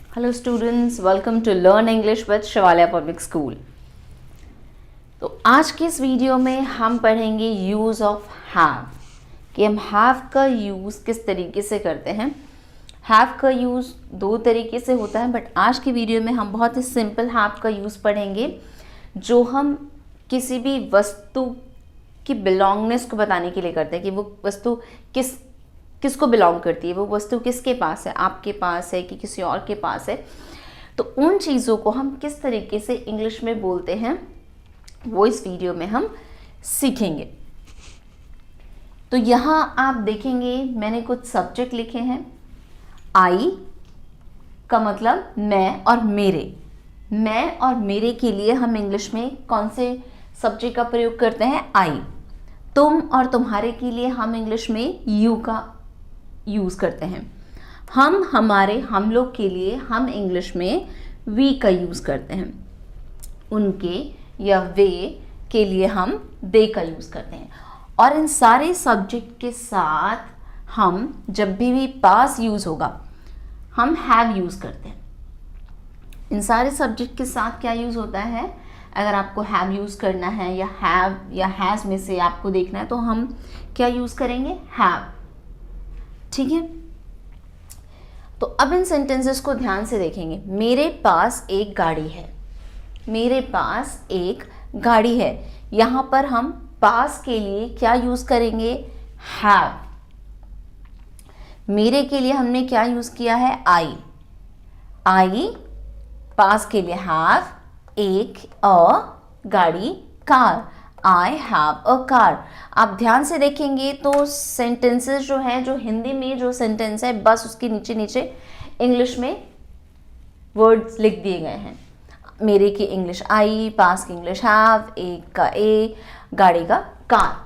Hello students, welcome to learn English with Shivalaya public school. तो आज के इस वीडियो में हम पढ़ेंगे यूज़ ऑफ हैव, कि हम हैव का यूज़ किस तरीके से करते हैं। हैव का यूज़ दो तरीके से होता है, बट आज की वीडियो में हम बहुत ही सिंपल हैव का यूज़ पढ़ेंगे, जो हम किसी भी वस्तु की बिलोंगनेस को बताने के लिए करते हैं कि वो वस्तु किसको बिलोंग करती है, वो वस्तु किसके पास है, आपके पास है कि किसी और के पास है। तो उन चीज़ों को हम किस तरीके से इंग्लिश में बोलते हैं वो इस वीडियो में हम सीखेंगे। तो यहाँ आप देखेंगे मैंने कुछ सब्जेक्ट लिखे हैं। आई का मतलब मैं और मेरे। मैं और मेरे के लिए हम इंग्लिश में कौन से सब्जेक्ट का प्रयोग करते हैं? आई। तुम और तुम्हारे के लिए हम इंग्लिश में यू का यूज़ करते हैं। हम लोग के लिए हम इंग्लिश में वी का यूज़ करते हैं। उनके या वे के लिए हम दे का यूज़ करते हैं। और इन सारे सब्जेक्ट के साथ हम जब भी पास यूज़ होगा हम हैव यूज़ करते हैं। इन सारे सब्जेक्ट के साथ क्या यूज़ होता है? अगर आपको हैव यूज़ करना है या हैव या हैज़ में से आपको देखना है तो हम क्या यूज़ करेंगे? हैव। ठीक है, तो अब इन सेंटेंसेस को ध्यान से देखेंगे। मेरे पास एक गाड़ी है। मेरे पास एक गाड़ी है। यहाँ पर हम पास के लिए क्या यूज़ करेंगे? हैव। मेरे के लिए हमने क्या यूज़ किया है? आई। आई पास के लिए हैव, एक गाड़ी, car. I have a car. आप ध्यान से देखेंगे तो सेंटेंसेस जो हैं, जो हिंदी में जो सेंटेंस है, बस उसके नीचे नीचे इंग्लिश में वर्ड्स लिख दिए गए हैं। मेरे की इंग्लिश आई, पास की इंग्लिश हैव, एक का ए, गाड़ी का car.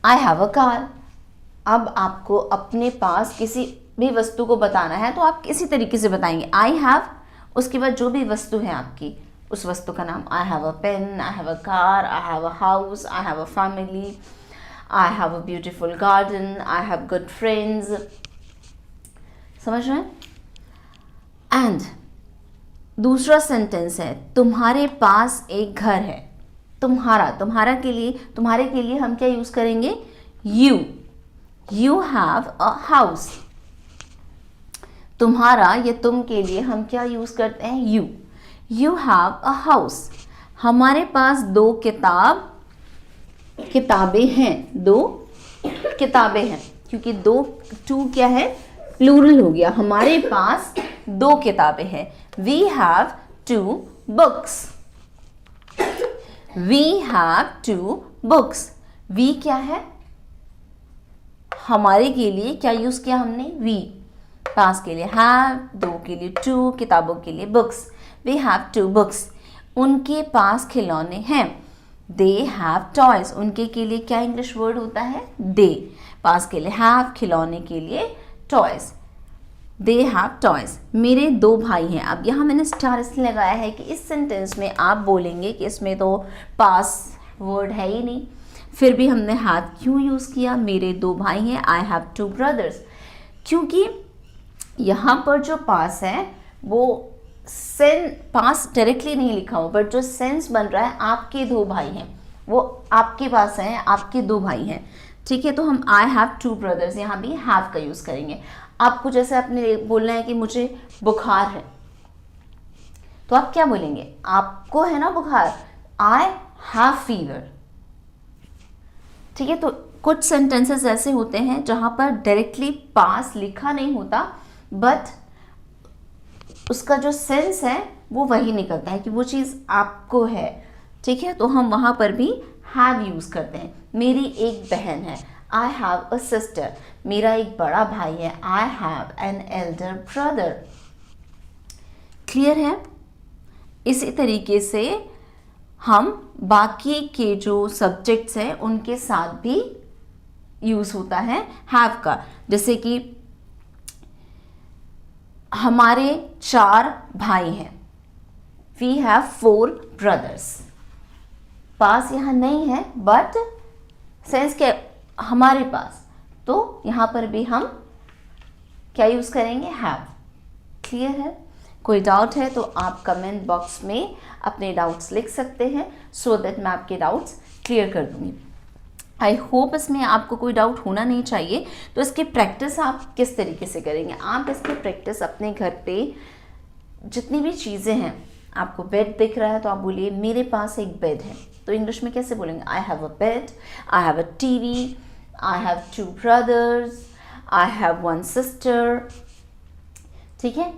I have a car. अब आपको अपने पास किसी भी वस्तु को बताना है तो आप किसी तरीके से बताएंगे आई हैव, उसके बाद जो भी वस्तु है आपकी उस वस्तु का नाम। I have a pen, I have a car, I have a house, I have a family, I have a beautiful garden, I have good friends. समझ रहे हैं? एंड दूसरा सेंटेंस है तुम्हारे पास एक घर है। तुम्हारे के लिए हम क्या यूज करेंगे? You. You have a house. तुम्हारा या तुम के लिए हम क्या यूज करते हैं? You. You have a house. हमारे पास दो किताबें हैं। दो किताबें हैं, क्योंकि टू क्या है? प्लूरल हो गया। हमारे पास दो किताबें हैं। We have two books. We have two books. We क्या है? हमारे के लिए क्या यूज किया हमने? वी। पास के लिए हैव, दो के लिए टू, किताबों के लिए books. We have two books. उनके पास खिलौने हैं। They have toys. उनके के लिए क्या इंग्लिश वर्ड होता है? दे। पास के लिए हैव, खिलौने के लिए टॉयज। They have toys. मेरे दो भाई हैं। अब यहाँ मैंने स्टार इसलिए लगाया है कि इस सेंटेंस में आप बोलेंगे कि इसमें तो पास वर्ड है ही नहीं, फिर भी हमने हैव क्यों यूज़ किया? मेरे दो भाई हैं। I have two brothers. क्योंकि यहाँ पर जो पास है वो पास डायरेक्टली नहीं लिखा हुआ, बट जो सेंस बन रहा है आपके दो भाई हैं, वो आपके पास हैं, आपके दो भाई हैं। ठीक है, तो हम आई हैव टू ब्रदर्स, यहाँ भी हैव का यूज़ करेंगे। आपको जैसे आपने बोलना है कि मुझे बुखार है, तो आप क्या बोलेंगे? आपको है ना बुखार, आई हैव फीवर। ठीक है, तो कुछ सेंटेंसेस ऐसे होते हैं जहां पर डायरेक्टली पास लिखा नहीं होता, बट उसका जो सेंस है वो वही निकलता है कि वो चीज़ आपको है। ठीक है, तो हम वहाँ पर भी हैव यूज़ करते हैं। मेरी एक बहन है। आई हैव अ सिस्टर। मेरा एक बड़ा भाई है। I have an elder brother. Clear है? इसी तरीके से हम बाकी के जो सब्जेक्ट्स हैं उनके साथ भी यूज़ होता है हैव का। जैसे कि हमारे 4 भाई हैं। We have 4 brothers. पास यहाँ नहीं है, बट सेंस क्या? हमारे पास। तो यहाँ पर भी हम क्या यूज़ करेंगे? हैव। क्लियर है? कोई डाउट है तो आप कमेंट बॉक्स में अपने डाउट्स लिख सकते हैं, सो दैट मैं आपके डाउट्स क्लियर कर दूँगी। आई होप इसमें आपको कोई डाउट होना नहीं चाहिए। तो इसकी प्रैक्टिस आप किस तरीके से करेंगे? आप इसकी प्रैक्टिस अपने घर पे जितनी भी चीज़ें हैं, आपको बेड दिख रहा है तो आप बोलिए मेरे पास एक बेड है। तो इंग्लिश में कैसे बोलेंगे? आई have a bed, I have a TV, I have 2 brothers, I have 1 sister. ठीक है,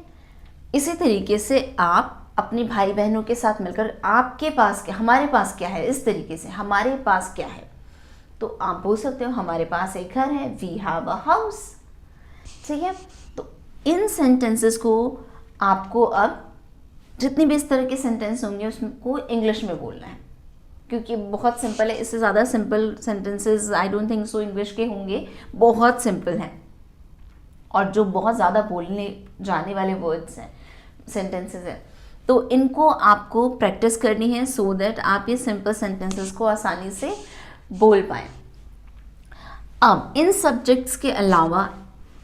इसी तरीके से आप अपने भाई बहनों के साथ मिलकर आपके पास क्या, हमारे पास क्या है, इस तरीके से हमारे पास क्या है, तो आप बोल सकते हो हमारे पास एक घर है, वी हैव अ हाउस। ठीक है, तो इन सेंटेंसेस को आपको अब जितनी भी इस तरह के सेंटेंस होंगे उसको इंग्लिश में बोलना है, क्योंकि बहुत सिंपल है। इससे ज़्यादा simple sentences I don't think so English के होंगे, बहुत सिंपल हैं और जो बहुत ज़्यादा बोलने जाने वाले वर्ड्स हैं, सेंटेंसेस हैं, तो इनको आपको प्रैक्टिस करनी है सो दैट आप ये सिंपल सेंटेंसेस को आसानी से बोल पाएँ। अब इन सब्जेक्ट्स के अलावा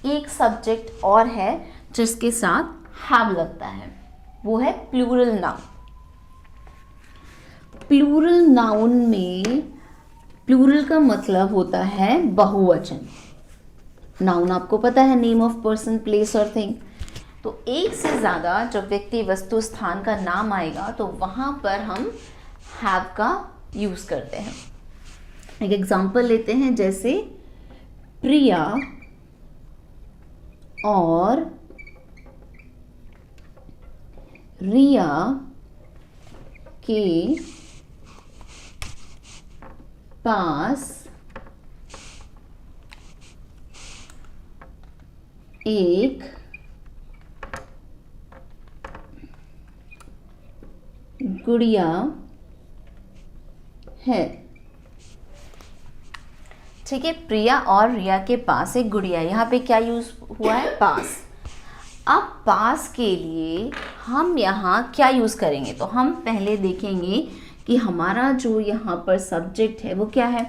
एक सब्जेक्ट और है जिसके साथ हैव लगता है, वो है प्लूरल नाउन। प्लूरल नाउन में प्लूरल का मतलब होता है बहुवचन। नाउन आपको पता है, नेम ऑफ पर्सन, प्लेस और थिंग। तो एक से ज़्यादा जब व्यक्ति, वस्तु, स्थान का नाम आएगा तो वहाँ पर हम हैव का यूज़ करते हैं। एक एग्जाम्पल लेते हैं, जैसे प्रिया और रिया के पास एक गुड़िया है। ठीक है, प्रिया और रिया के पास एक गुड़िया है। यहाँ पे क्या यूज हुआ है? पास। अब पास के लिए हम यहाँ क्या यूज़ करेंगे? तो हम पहले देखेंगे कि हमारा जो यहाँ पर सब्जेक्ट है वो क्या है?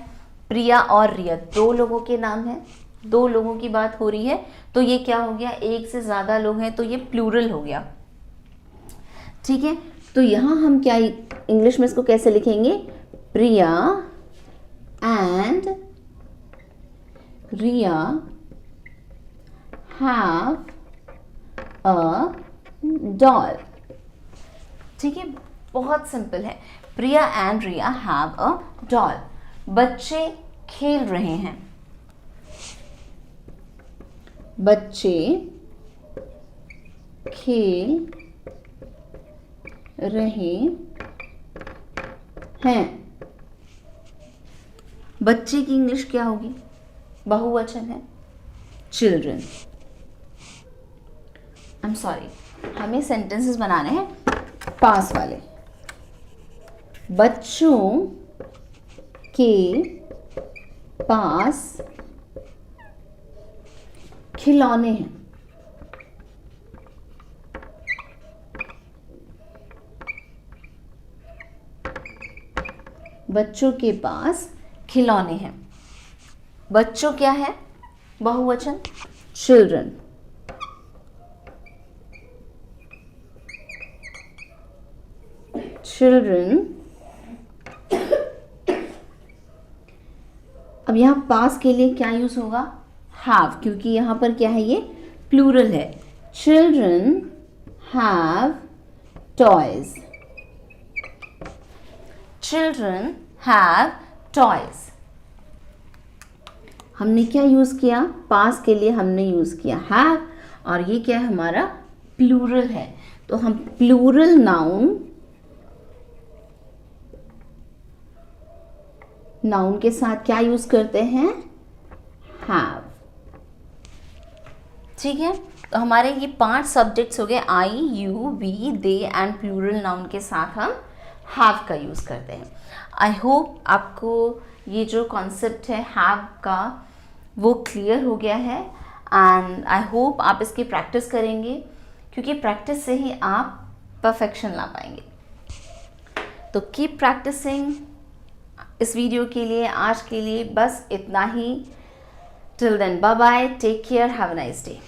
प्रिया और रिया, 2 लोगों के नाम है, 2 लोगों की बात हो रही है, तो ये क्या हो गया? एक से ज़्यादा लोग हैं तो ये प्लूरल हो गया। ठीक है, तो यहाँ हम क्या इंग्लिश में इसको कैसे लिखेंगे? Priya and Riya have a doll. ठीक है, बहुत सिंपल है। Priya and Riya have a doll. बच्चे खेल रहे हैं, बच्चे खेल रहे हैं। बच्चे की इंग्लिश क्या होगी? बहुवचन है, चिल्ड्रन। आई एम सॉरी, हमें सेंटेंसेस बनाने हैं पास वाले। बच्चों के पास खिलौने हैं। बच्चों के पास खिलौने हैं। बच्चों क्या है? बहुवचन, चिल्ड्रन। चिल्ड्रन। अब यहाँ पास के लिए क्या यूज होगा? हैव, क्योंकि यहाँ पर क्या है? ये प्लूरल है। Children have toys. Children have toys. हमने क्या यूज किया? पास के लिए हमने यूज किया हैव, और ये क्या है? हमारा प्लूरल है। तो हम प्लूरल नाउन के साथ क्या यूज करते हैं? हैव। ठीक है, तो हमारे ये 5 सब्जेक्ट्स हो गए, I, you, we, they and plural noun के साथ हम हैव का यूज करते हैं। आई होप आपको ये जो कॉन्सेप्ट है हैव का वो क्लियर हो गया है, एंड आई होप आप इसकी प्रैक्टिस करेंगे, क्योंकि प्रैक्टिस से ही आप परफेक्शन ला पाएंगे। तो कीप प्रैक्टिसिंग। इस वीडियो के लिए, आज के लिए बस इतना ही। Till then, bye bye, take care, have a nice day.